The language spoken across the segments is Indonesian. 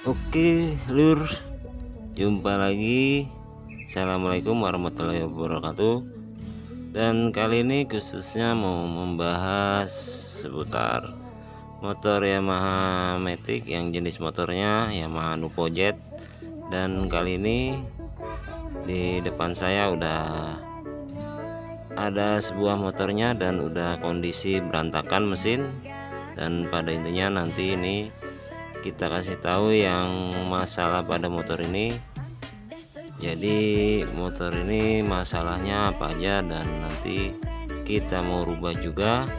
Oke lur, jumpa lagi. Assalamualaikum warahmatullahi wabarakatuh. Dan kali ini khususnya mau membahas seputar motor Yamaha Matic yang jenis motornya Yamaha Nuvo Jet. Dan kali ini di depan saya udah ada sebuah motornya dan udah kondisi berantakan mesin. Dan pada intinya nanti ini kita kasih tahu yang masalah pada motor ini. Jadi motor ini masalahnya apa aja, dan nanti kita mau rubah juga.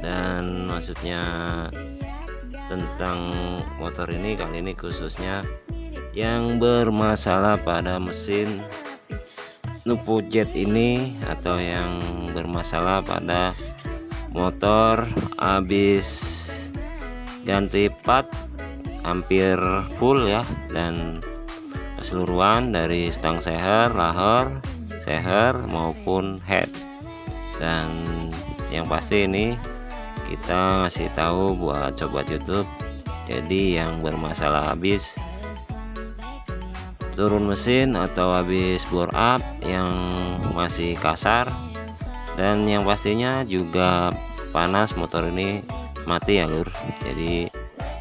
Dan maksudnya tentang motor ini kali ini khususnya yang bermasalah pada mesin Nuvo Jet ini, atau yang bermasalah pada motor habis ganti part hampir full ya, dan keseluruhan dari stang seher, laher, seher maupun head. Dan yang pasti ini kita ngasih tahu buat sobat YouTube. Jadi yang bermasalah habis turun mesin atau habis bore up yang masih kasar, dan yang pastinya juga panas motor ini mati ya lur. Jadi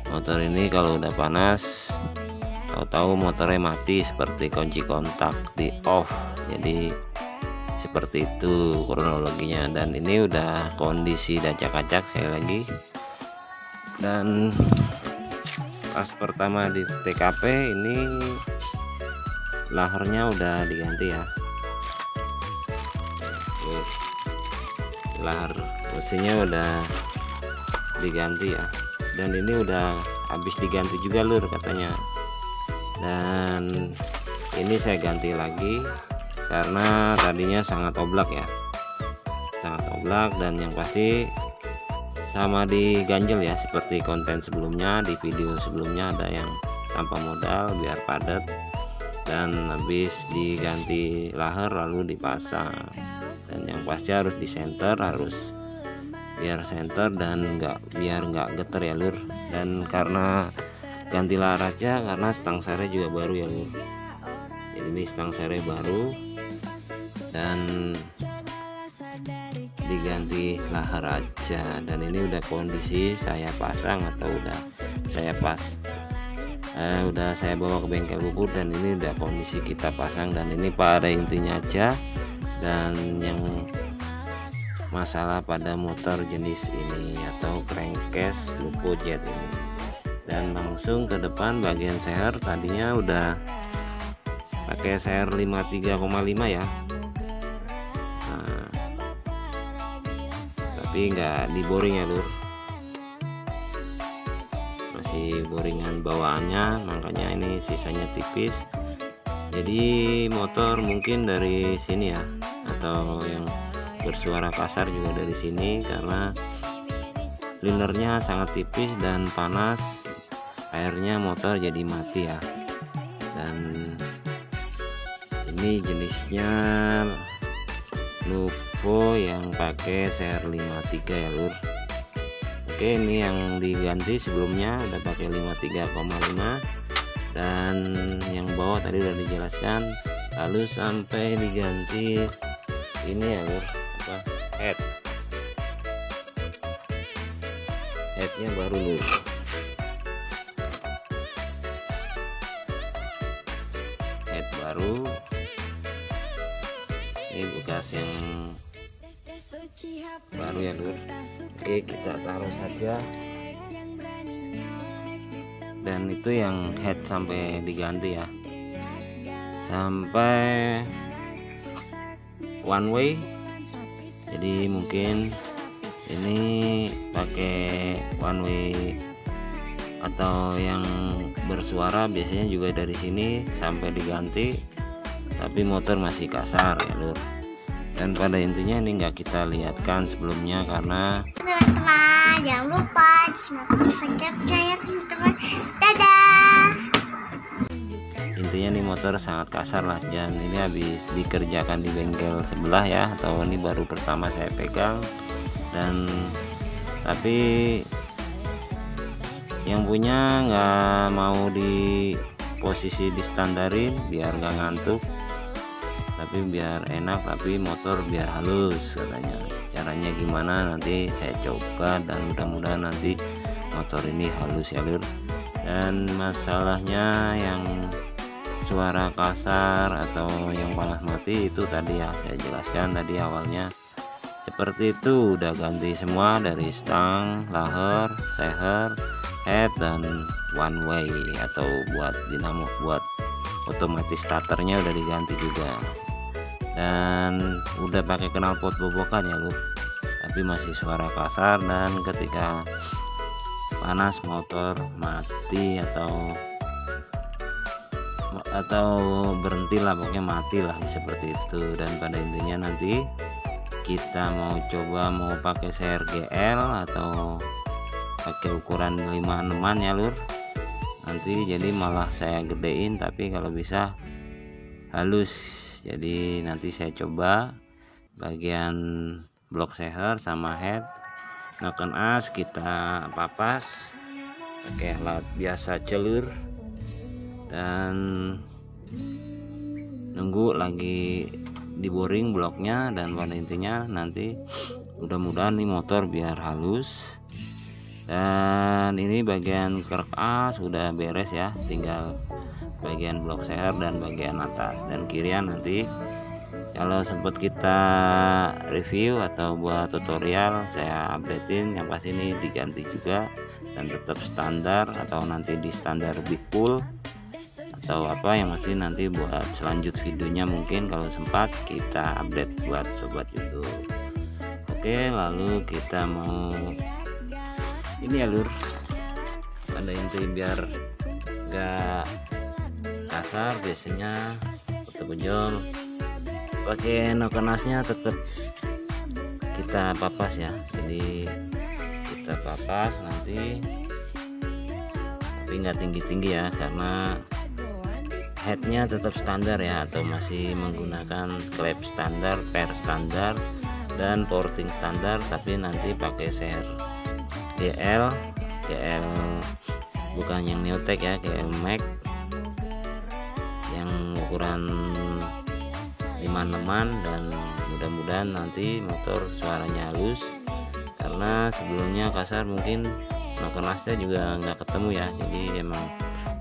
motor ini kalau udah panas tahu-tahu motornya mati seperti kunci kontak di off. Jadi seperti itu kronologinya. Dan ini udah kondisi acak-acak sekali lagi. Dan pas pertama di TKP ini lahernya udah diganti ya. Lahar mesinnya udah diganti ya, dan ini udah habis diganti juga lur katanya. Dan ini saya ganti lagi karena tadinya sangat oblak ya, sangat oblak. Dan yang pasti sama diganjel ya, seperti konten sebelumnya. Di video sebelumnya ada yang tanpa modal biar padat, dan habis diganti lahar lalu dipasang. Dan yang pasti harus di center, harus biar center dan biar nggak geter ya lur. Dan karena ganti lahar aja, karena stang sernya juga baru ya lur. Jadi ini stang sernya baru dan diganti lahar aja. Dan ini udah kondisi saya pasang atau udah saya udah saya bawa ke bengkel buku, dan ini udah kondisi kita pasang. Dan ini pada intinya aja, dan yang masalah pada motor jenis ini atau crankcase Nuvo Jet ini. Dan langsung ke depan bagian seher, tadinya udah pakai seher 53,5 ya. Nah, tapi nggak di boring ya lur, masih boringan bawaannya, makanya ini sisanya tipis. Jadi motor mungkin dari sini ya, atau yang bersuara kasar juga dari sini, karena linernya sangat tipis dan panas, airnya motor jadi mati ya. Dan ini jenisnya Nuvo yang pakai seher 53 ya lur. Oke, ini yang diganti sebelumnya udah pakai 53,5, dan yang bawah tadi udah dijelaskan. Lalu sampai diganti ini ya lur, headnya baru lur. Head baru, ini bekas yang baru ya lur. Oke, kita taruh saja. Dan itu yang head sampai diganti ya, sampai one way. Jadi mungkin ini pakai one way atau yang bersuara biasanya juga dari sini sampai diganti, tapi motor masih kasar ya lur. Dan pada intinya ini nggak kita lihatkan sebelumnya, karena teman-teman jangan lupa subscribe saya teman-teman. Dadah. intinya nih motor sangat kasar lah. Dan ini habis dikerjakan di bengkel sebelah ya, atau ini baru pertama saya pegang. Dan tapi yang punya nggak mau di posisi distandarin biar nggak ngantuk, tapi biar enak, tapi motor biar halus katanya. Caranya gimana nanti saya coba, dan mudah-mudahan nanti motor ini halus ya lur. Dan masalahnya yang suara kasar atau yang panas mati itu tadi ya saya jelaskan tadi awalnya seperti itu. Udah ganti semua dari stang, laher, seher, head, dan one way atau buat dinamo, buat otomatis starternya udah diganti juga, dan udah pakai knalpot bobokan ya lur, tapi masih suara kasar, dan ketika panas motor mati atau berhenti lah, pokoknya mati lah seperti itu. Dan pada intinya nanti kita mau coba mau pakai seher GL atau pakai ukuran 56an ya lur, nanti jadi malah saya gedein, tapi kalau bisa halus. Jadi nanti saya coba bagian blok seher sama head noken as kita papas pakai alat biasa celur, dan nunggu lagi di boring bloknya. Dan pada intinya nanti mudah-mudahan nih motor biar halus. Dan ini bagian kerek as sudah beres ya, tinggal bagian blok seher dan bagian atas dan kirian. Nanti kalau sempat kita review atau buat tutorial saya updatein, yang pasti ini diganti juga dan tetap standar, atau nanti di standar big pull atau apa, yang pasti nanti buat selanjut videonya mungkin kalau sempat kita update buat sobat YouTube. Oke, lalu kita mau ini ya lur, pada inti biar gak kasar biasanya foto benjol pakai noken asnya tetap kita papas ya. Jadi kita papas nanti, tapi nggak tinggi-tinggi ya, karena headnya tetap standar ya, atau masih menggunakan klep standar, per standar, dan porting standar, tapi nanti pakai seher GL bukan yang Neotek ya, GL Max yang ukuran 56an, dan mudah-mudahan nanti motor suaranya halus, karena sebelumnya kasar mungkin noken asnya juga nggak ketemu ya. Jadi emang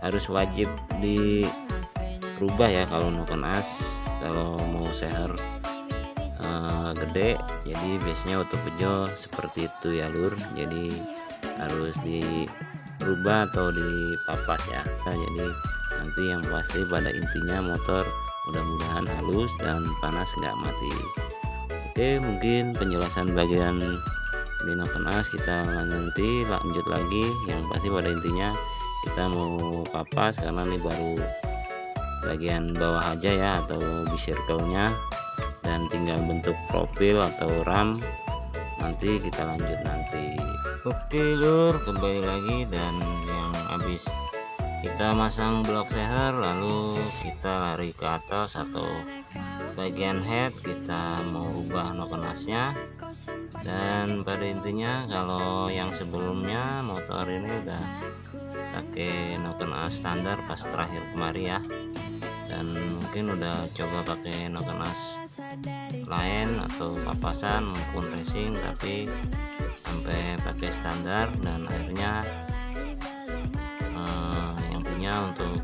harus wajib dirubah ya kalau noken as, kalau mau seher gede. Jadi biasanya auto bejo seperti itu ya lur, jadi harus dirubah atau dipapas ya. Nah, jadi nanti yang pasti pada intinya motor mudah-mudahan halus dan panas nggak mati. Oke, mungkin penjelasan bagian ini noken as kita nanti lanjut lagi. Yang pasti pada intinya kita mau papas karena ini baru bagian bawah aja ya, atau B-circle-nya, dan tinggal bentuk profil atau ram nanti kita lanjut nanti. Oke lur, kembali lagi, dan yang habis kita masang blok seher lalu kita lari ke atas atau bagian head, kita mau ubah noken asnya. Dan pada intinya kalau yang sebelumnya motor ini udah pakai noken as standar pas terakhir kemari ya, dan mungkin udah coba pakai noken as lain atau papasan maupun racing, tapi sampai pakai standar, dan akhirnya yang punya untuk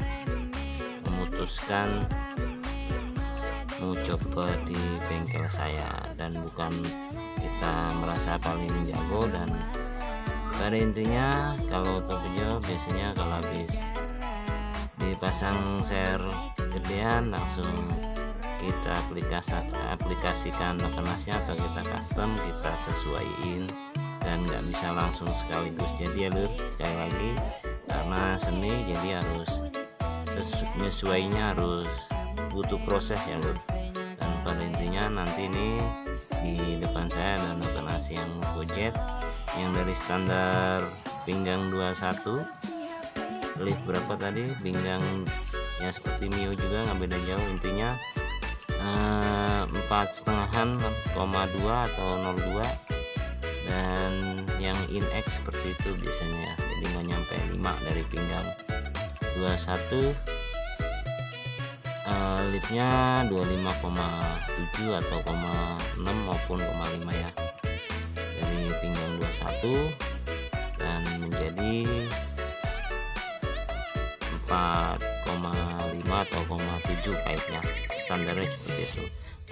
memutuskan mau coba di bengkel saya, dan bukan kita merasa paling jago. Dan pada intinya kalau Topijo biasanya kalau habis dipasang seher gedean langsung kita aplikasikan noken asnya, atau kita custom, kita sesuaiin, dan nggak bisa langsung sekaligus jadi ya lur. Sekali lagi karena seni, jadi harus menyesuainya, harus butuh proses ya lur. Dan pada intinya nanti ini di depan saya ada noken as yang Gojet yang dari standar pinggang 21, lift berapa tadi, pinggang ya seperti Mio juga nggak beda jauh, intinya 4,5 atau 02, dan yang in X seperti itu biasanya ya. jadi nggak nyampe 5 dari pinggang 21. Lipnya 25,7 atau 0,6 maupun 0,5 ya, dari pinggang 21 dan menjadi 4,5 atau 0,7 kaitnya, standarnya seperti itu.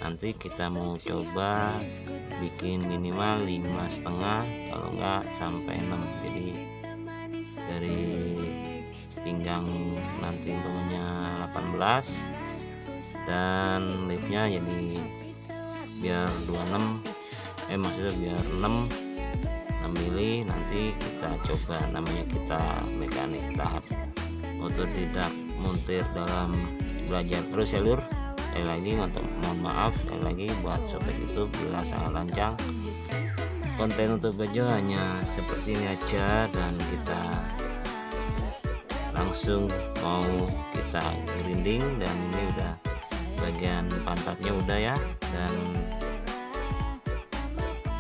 Nanti kita mau coba bikin minimal 5,5 kalau enggak sampai 6. Jadi dari pinggang nanti umpamanya 18 dan lipnya jadi biar 26, maksudnya biar 6 mili. Nanti kita coba, namanya kita mekanik tahap otodidak montir dalam belajar terus ya lur. Sekali lagi mohon maaf sekali lagi buat sobat YouTube bila salah lancang. Konten untuk Bejo hanya seperti ini aja, dan kita langsung mau kita grinding. Dan ini udah bagian pantatnya udah ya, dan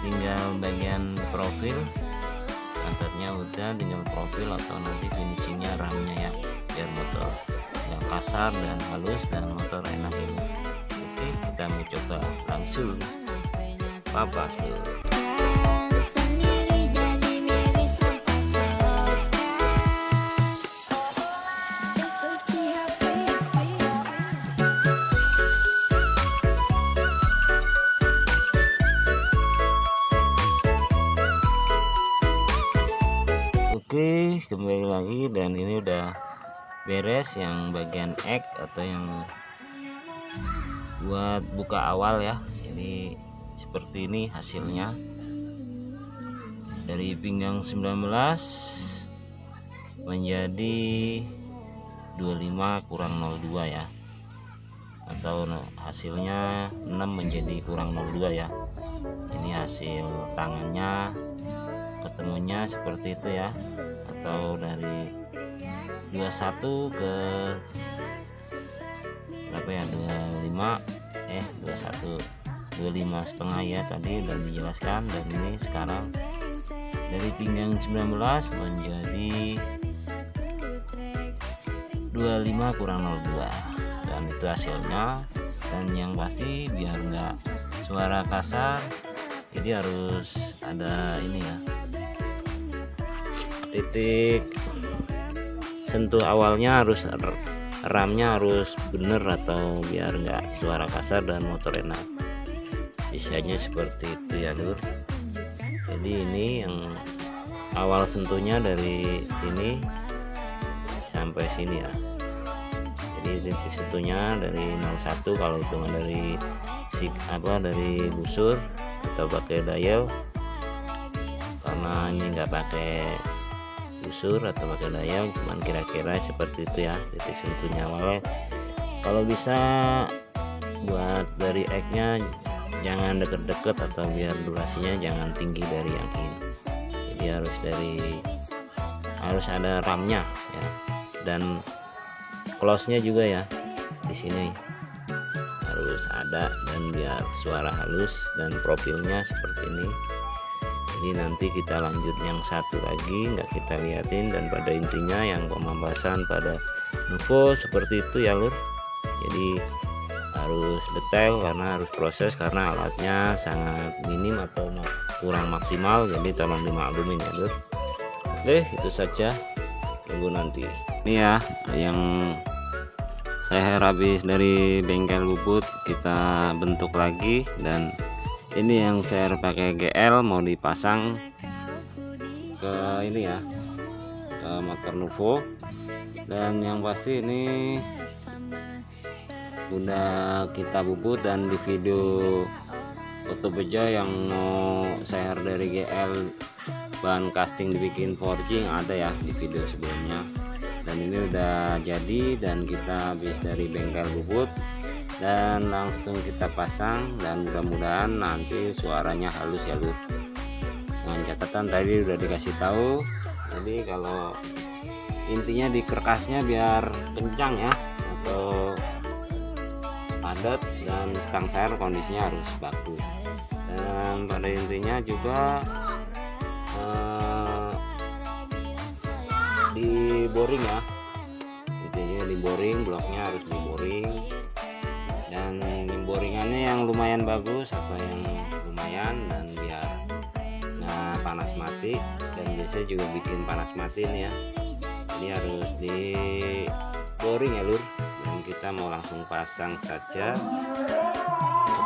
tinggal bagian profil. Pantatnya udah, tinggal profil atau nanti finishingnya ramnya ya, biar motor nggak kasar dan halus dan motor enak ini. Oke, kita mau coba langsung papas dulu. Oke, kembali lagi, dan ini udah beres yang bagian ek atau yang buat buka awal ya. Jadi seperti ini hasilnya dari pinggang 19 menjadi 25 kurang 02 ya, atau hasilnya 6 menjadi kurang 02 ya. Ini hasil tangannya ketemunya seperti itu ya, atau dari 21 ke berapa ya, 25 ya tadi udah dijelaskan. Dan ini sekarang dari pinggang 19 menjadi 25 kurang 02, dan itu hasilnya. Dan yang pasti biar nggak suara kasar, jadi harus ada ini ya, titik sentuh awalnya harus, ramnya harus bener atau biar nggak suara kasar dan motor enak. Biasanya seperti itu ya lur. Jadi ini yang awal sentuhnya dari sini sampai sini ya. Jadi titik sentuhnya dari 01 kalau hitungan dari dari busur atau pakai dial. Karena ini nggak pakai busur atau pakai dial, cuman kira-kira seperti itu ya titik sentuhnya awalnya. Kalau bisa buat dari eknya jangan deket-deket, atau biar durasinya jangan tinggi dari yang ini. Jadi harus ada ramnya ya, dan close-nya juga ya di sini harus ada, dan biar suara halus dan profilnya seperti ini. Jadi nanti kita lanjut yang satu lagi, nggak kita liatin. Dan pada intinya yang pemambasan pada Nuvo seperti itu ya lur. Jadi harus detail karena harus proses, karena alatnya sangat minim atau kurang maksimal, jadi tolong dimaklumin ya lur. Oke, itu saja, tunggu nanti. Ini ya yang saya habis dari bengkel Bubut kita bentuk lagi, dan ini yang saya pakai GL mau dipasang ke ini ya, ke motor Nuvo. Dan yang pasti ini udah kita bubut, dan di video foto beja yang mau share dari GL bahan casting dibikin forging ada ya di video sebelumnya. Dan ini udah jadi, dan kita habis dari bengkel Bubut dan langsung kita pasang, dan mudah-mudahan nanti suaranya halus ya lur. Dengan catatan tadi udah dikasih tahu, jadi kalau intinya di kerkasnya biar kencang ya atau padat, dan stang sayur kondisinya harus bagus. Dan pada intinya juga di boring ya, intinya di boring, bloknya harus di boring, dan boringannya yang lumayan bagus atau yang lumayan, dan biar nggak panas mati. Dan biasanya juga bikin panas mati nih ya, ini harus di boring ya lur. Dan kita mau langsung pasang saja.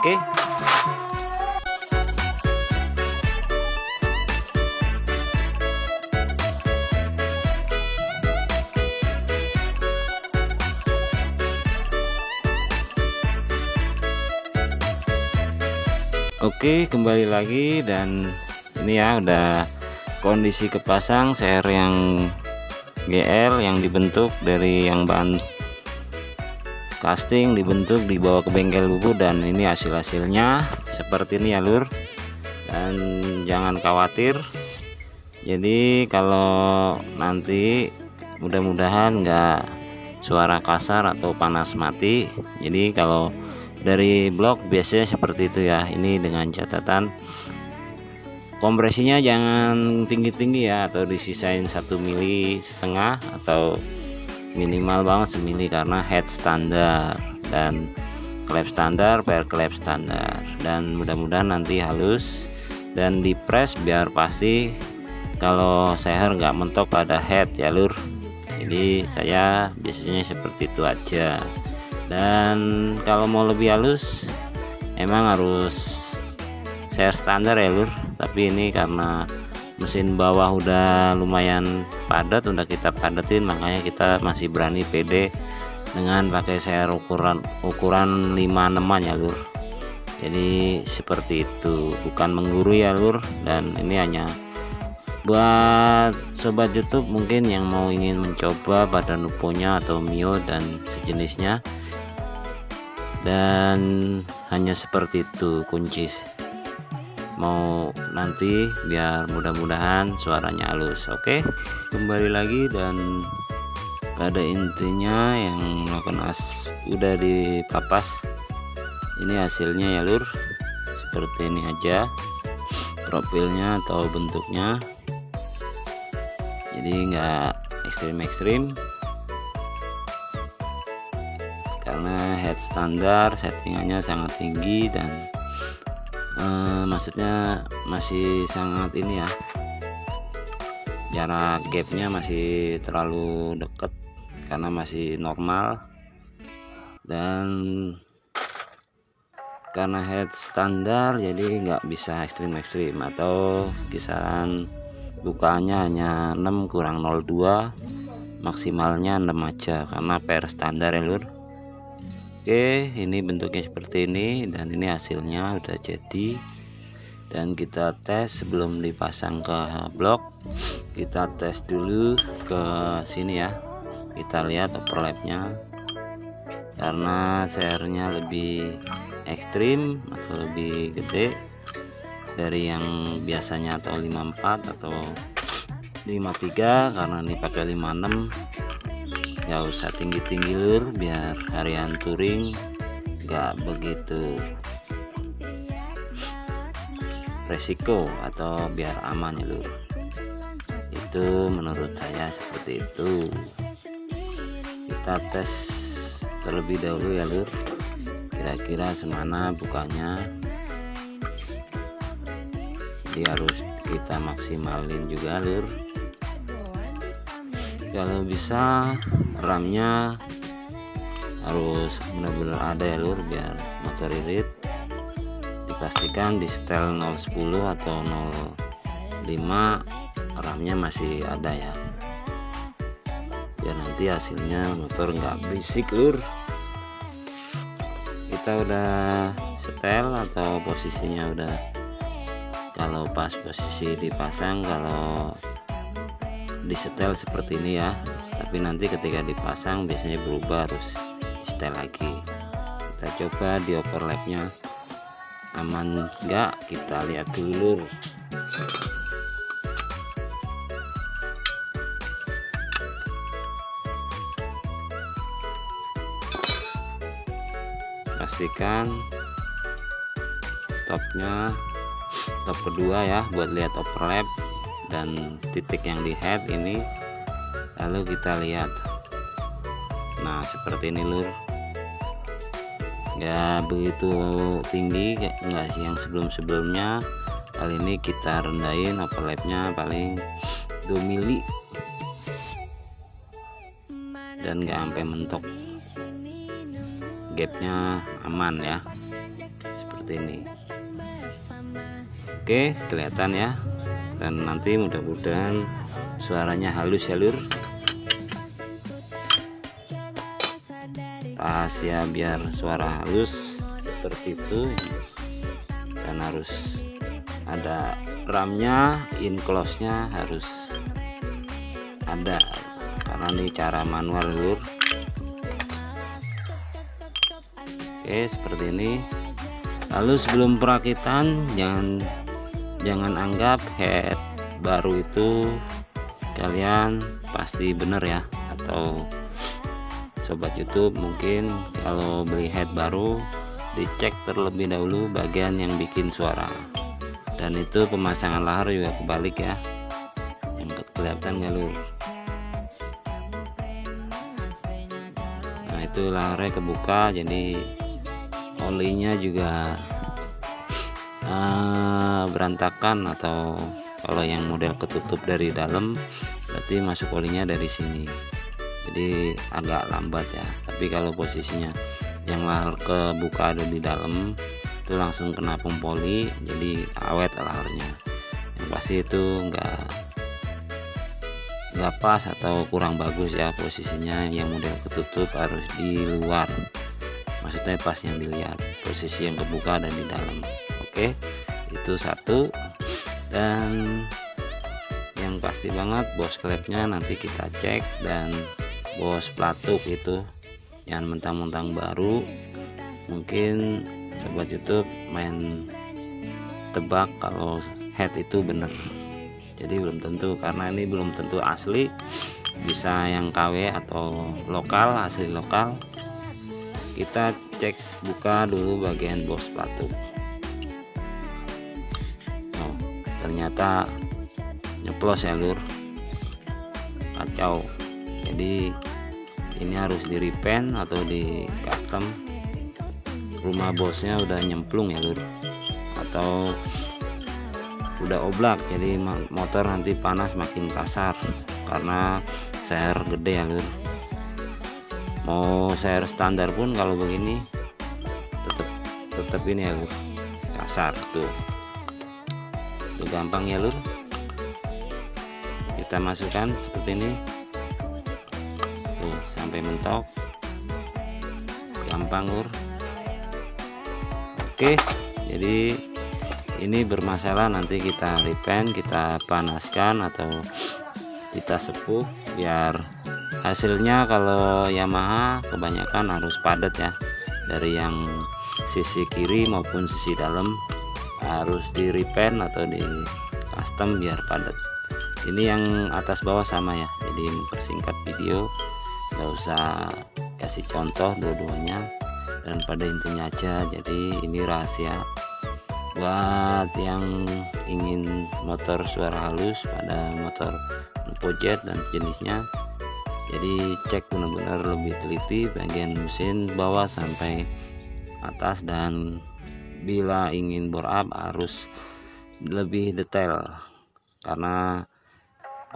Oke. Oke, kembali lagi, dan ini ya udah kondisi kepasang seher yang GL yang dibentuk dari yang bahan casting, dibentuk dibawa ke bengkel bubut, dan ini hasilnya seperti ini ya lur. Dan jangan khawatir, jadi kalau nanti mudah-mudahan nggak suara kasar atau panas mati. Jadi kalau dari blok biasanya seperti itu ya. Ini dengan catatan kompresinya jangan tinggi-tinggi ya, atau disisain 1,5 mili atau minimal banget 1 mili, karena head standar dan klep standar per klep standar. Dan mudah-mudahan nanti halus dan di press biar pasti kalau seher nggak mentok pada head ya lur. Jadi saya biasanya seperti itu aja. Dan kalau mau lebih halus emang harus seher standar ya lur, tapi ini karena mesin bawah udah lumayan padat, udah kita padatin, makanya kita masih berani pede dengan pakai seher ukuran 5/6 ya lur. Jadi seperti itu, bukan menggurui ya lur. Dan ini hanya buat sobat YouTube mungkin yang mau ingin mencoba pada Nuponya atau Mio dan sejenisnya. Dan hanya seperti itu kunci mau nanti biar mudah-mudahan suaranya halus. Oke, kembali lagi, dan pada intinya yang melakukan udah dipapas. Ini hasilnya ya lur, seperti ini aja profilnya atau bentuknya. Jadi nggak ekstrim-ekstrim, karena head standar settingannya sangat tinggi, dan maksudnya masih sangat ini ya, jarak gapnya masih terlalu dekat karena masih normal. Dan karena head standar jadi nggak bisa ekstrim-ekstrim, atau kisaran bukaannya hanya 6 kurang 0,2, maksimalnya 6 aja karena per standar ya lur. Oke, ini bentuknya seperti ini, dan ini hasilnya udah jadi. Dan kita tes sebelum dipasang ke blok, kita tes dulu ke sini ya, kita lihat overlapnya, karena sehernya lebih ekstrim atau lebih gede dari yang biasanya, atau 54 atau 53, karena ini pakai 56. Gak usah tinggi-tinggi lur, biar harian touring gak begitu resiko, atau biar aman ya lur. Itu menurut saya seperti itu. Kita tes terlebih dahulu ya lur, kira-kira semana bukanya. Jadi harus kita maksimalin juga lur. Kalau bisa RAM-nya harus benar-benar ada ya lur, biar motor irit. Dipastikan di setel 010 atau 05 RAM-nya masih ada ya, biar nanti hasilnya motor nggak berisik lur. Kita udah setel atau posisinya udah, kalau pas posisi dipasang, kalau disetel seperti ini ya, tapi nanti ketika dipasang biasanya berubah, harus setel lagi. Kita coba di overlapnya aman enggak, kita lihat dulu. Pastikan top kedua ya, buat lihat overlap, dan titik yang di head ini Lalu kita lihat, nah seperti ini lur, nggak begitu tinggi, nggak yang sebelumnya. Kali ini kita rendahin overlapnya paling 2 mili dan nggak sampai mentok, gapnya aman ya, seperti ini. Oke, kelihatan ya, dan nanti mudah-mudahan suaranya halus ya lur. Rahasia biar suara halus seperti itu, dan harus ada RAM-nya, in close-nya harus ada, karena ini cara manual lur. Oke, seperti ini. Lalu sebelum perakitan jangan anggap head baru itu kalian pasti bener ya, atau sobat YouTube mungkin kalau beli head baru dicek terlebih dahulu bagian yang bikin suara, dan itu pemasangan lahar juga kebalik ya, yang kelihatan nggak lur. Nah itu laharnya kebuka, jadi olinya juga berantakan, atau kalau yang model ketutup dari dalam berarti masuk olinya dari sini, jadi agak lambat ya. Tapi kalau posisinya yang lahar kebuka ada di dalam itu langsung kena pempoli, jadi awet laharnya. Yang pasti itu nggak pas atau kurang bagus ya posisinya. Yang model ketutup harus di luar, maksudnya pas yang dilihat, posisi yang kebuka dan di dalam. Oke, itu satu. Dan yang pasti banget bos klepnya nanti kita cek, dan bos pelatuk itu jangan mentang-mentang baru. Mungkin sobat YouTube main tebak kalau head itu bener, jadi belum tentu, karena ini belum tentu asli, bisa yang KW atau lokal, asli lokal. Kita cek buka dulu bagian bos pelatuk. Oh, ternyata nyeplos ya lur, kacau. Jadi ini harus di repaint atau di custom. Rumah bosnya udah nyemplung ya lur, atau udah oblak, jadi motor nanti panas makin kasar karena share gede ya lur. Mau share standar pun kalau begini tetap ini ya lur, kasar tuh. Itu gampang ya lur, kita masukkan seperti ini tuh sampai mentok, gampang lur. Oke, jadi ini bermasalah, nanti kita repaint, kita panaskan atau kita sepuh biar hasilnya. Kalau Yamaha kebanyakan harus padat ya, dari yang sisi kiri maupun sisi dalam harus di repaint atau di custom biar padat. Ini yang atas bawah sama ya, jadi mempersingkat video, nggak usah kasih contoh dua-duanya, dan pada intinya aja. Jadi ini rahasia buat yang ingin motor suara halus pada motor Nupojet dan jenisnya. Jadi cek benar-benar lebih teliti bagian mesin bawah sampai atas, dan bila ingin bore up harus lebih detail, karena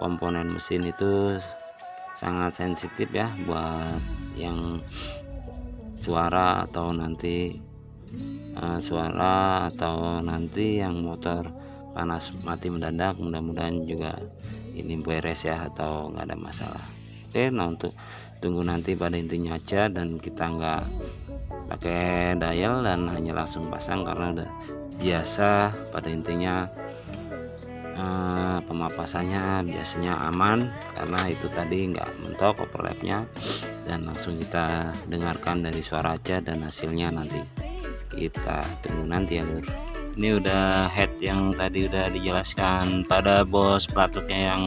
komponen mesin itu sangat sensitif ya buat yang suara, atau nanti yang motor panas mati mendadak. Mudah-mudahan juga ini beres ya, atau nggak ada masalah. Oke, nah untuk tunggu nanti pada intinya aja, dan kita nggak pakai dial dan hanya langsung pasang karena udah biasa. Pada intinya pemapasannya biasanya aman, karena itu tadi nggak mentok overlapnya, dan langsung kita dengarkan dari suara aja, dan hasilnya nanti kita tunggu nanti ya lur. Ini udah head yang tadi udah dijelaskan pada bos pelatuknya yang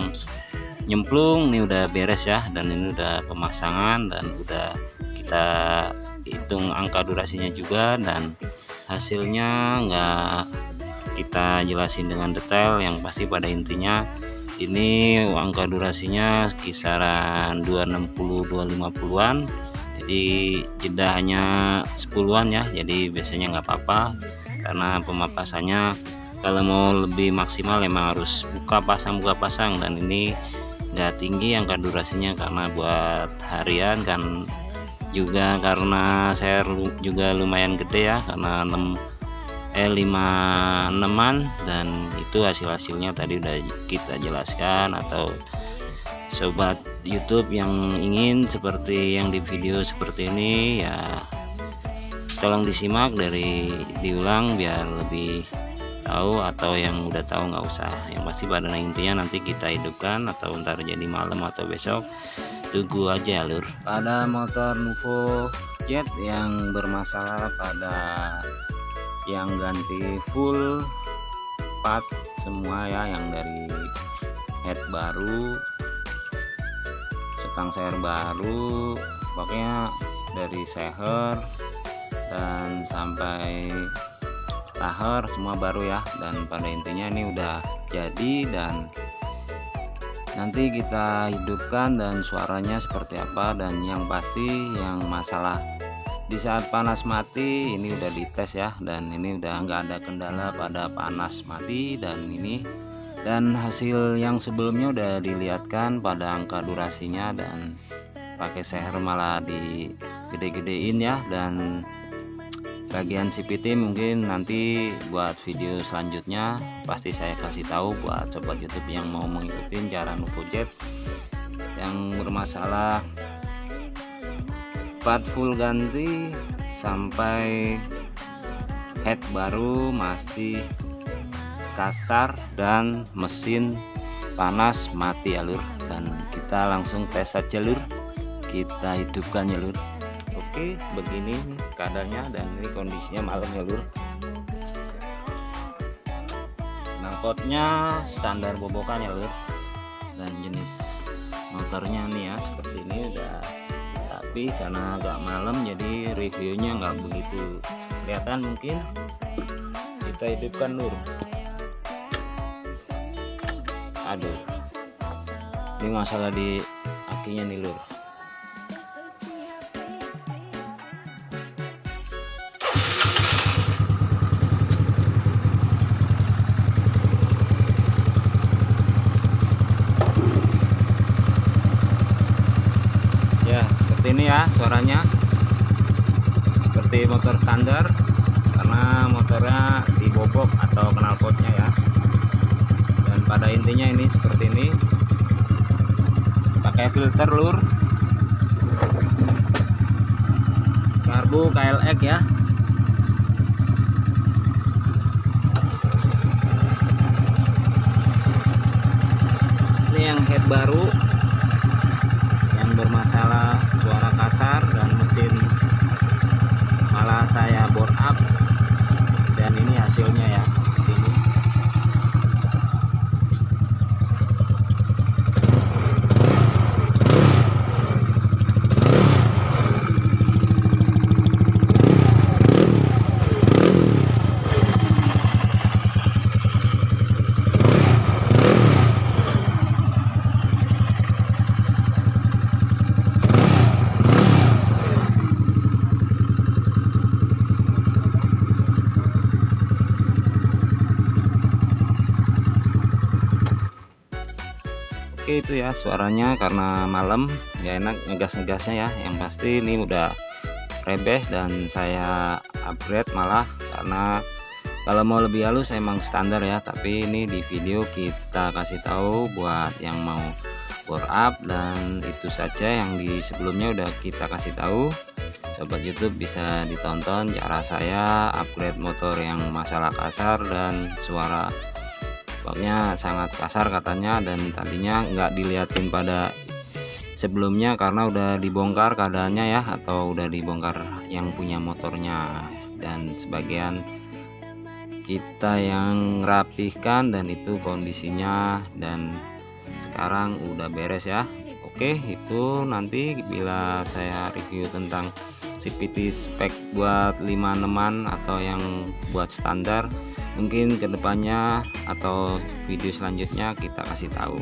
nyemplung, ini udah beres ya, dan ini udah pemasangan, dan udah kita hitung angka durasinya juga, dan hasilnya nggak kita jelasin dengan detail. Yang pasti pada intinya Ini angka durasinya kisaran 260-250-an, jadi jeda hanya 10-an ya, jadi biasanya nggak apa-apa karena pemapasannya kalau mau lebih maksimal emang harus buka pasang, dan ini nggak tinggi angka durasinya karena buat harian kan, juga karena saya juga lumayan gede ya, karena 5-6an, dan itu hasilnya tadi udah kita jelaskan. Atau sobat YouTube yang ingin seperti yang di video seperti ini ya, tolong disimak diulang biar lebih tahu, atau yang udah tahu nggak usah, yang pasti pada intinya nanti kita hidupkan atau ntar jadi malam atau besok, tunggu aja lur. Pada motor Nuvo Jet yang bermasalah pada yang ganti full part semua ya, yang dari head baru, setang seher baru, pokoknya dari seher dan sampai taher semua baru ya, dan pada intinya ini udah jadi dan nanti kita hidupkan dan suaranya seperti apa. Dan yang pasti yang masalah di saat panas mati ini udah dites ya, dan ini udah nggak ada kendala pada panas mati, dan hasil yang sebelumnya udah dilihatkan pada angka durasinya, dan pakai seher malah di gede-gedein ya. Dan bagian CVT mungkin nanti buat video selanjutnya pasti saya kasih tahu buat sobat YouTube yang mau mengikuti cara Nuvo Jet yang bermasalah part full ganti sampai head baru masih kasar dan mesin panas mati ya lur. Dan kita langsung tes saja lur, kita hidupkan ya lur. Oke, begini keadaannya, dan ini kondisinya malam ya lur. Knalpotnya standar bobokan ya lur, dan jenis motornya nih ya seperti ini udah, tapi karena agak malam jadi reviewnya nggak begitu kelihatan. Mungkin kita hidupkan lur. Aduh, ini masalah di akinya nih lur. Ini ya suaranya seperti motor standar karena motornya dibobok atau knalpotnya ya. Dan pada intinya ini seperti ini, pakai filter lur, karbu KLX ya. Ini yang head baru yang bermasalah suara kasar dan mesin malah saya bore up, dan ini hasilnya ya seperti ini. Oke, itu ya suaranya karena malam nggak enak ngegas-ngegasnya ya. Yang pasti ini udah rebes dan saya upgrade malah, karena kalau mau lebih halus emang standar ya, tapi ini di video kita kasih tahu buat yang mau bore up, dan itu saja yang di sebelumnya udah kita kasih tahu. Sobat YouTube bisa ditonton cara saya upgrade motor yang masalah kasar dan suara pokoknya sangat kasar katanya, dan tadinya nggak dilihatin pada sebelumnya karena udah dibongkar keadaannya ya, atau udah dibongkar yang punya motornya, dan sebagian kita yang rapihkan, dan itu kondisinya, dan sekarang udah beres ya. Oke, itu nanti bila saya review tentang CVT spek buat 5 6an atau yang buat standar, mungkin kedepannya atau video selanjutnya kita kasih tahu.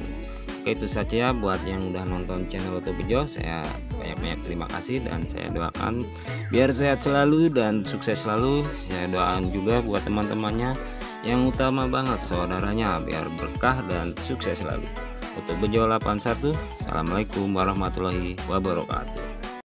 Oke, itu saja buat yang udah nonton channel Oto Bejo. Saya banyak-banyak terima kasih dan saya doakan biar sehat selalu dan sukses selalu. Saya doakan juga buat teman-temannya, yang utama banget saudaranya, biar berkah dan sukses selalu. Oto Bejo 81. Assalamualaikum warahmatullahi wabarakatuh.